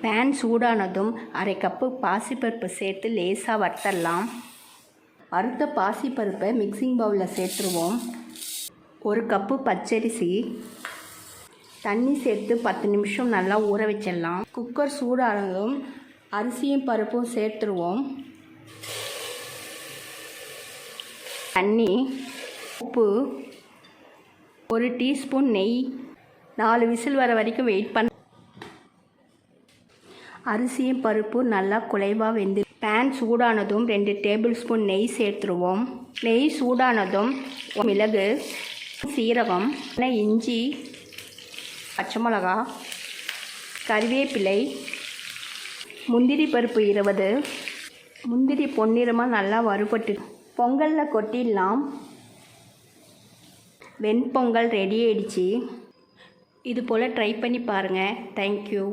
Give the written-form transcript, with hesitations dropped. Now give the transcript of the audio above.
Pan சூடானதும் அரை cup பாசிப்பருப்பு சேர்த்து லேசாக வறுத்தரலாம். வறுத்த பாசிப்பருப்பை மிக்சிங் பவுலில் சேர்த்துருவோம். 1 கப்பு பச்சரிசி தண்ணி சேர்த்து 10 நிமிஷம் நல்லா ஊற வச்சிடலாம். குக்கர் சூடானதும் அரிசியும் பருப்பும் சேர்த்துருவோம். தண்ணி, உப்பு, 1 டீஸ்பூன் நெய், 4 விசில் வர வரைக்கும் வெயிட் பண்ண. அரிசியும் பருப்பு நல்லா குழைவாக வெந்து பேன் சூடானதும் 2 டேபிள் ஸ்பூன் நெய் சேர்த்துருவோம். நெய் சூடானதும் மிளகு, சீரகம், இஞ்சி, பச்சை மிளகா, கறிவேப்பிலை, முந்திரி பருப்பு 20. முந்திரி பொன்னிறமாக நல்லா வறுபட்டு பொங்கலில் கொட்டிடலாம். வெண்பொங்கல் ரெடி ஆயிடுச்சு. இது போல் ட்ரை பண்ணி பாருங்கள். தேங்க்யூ.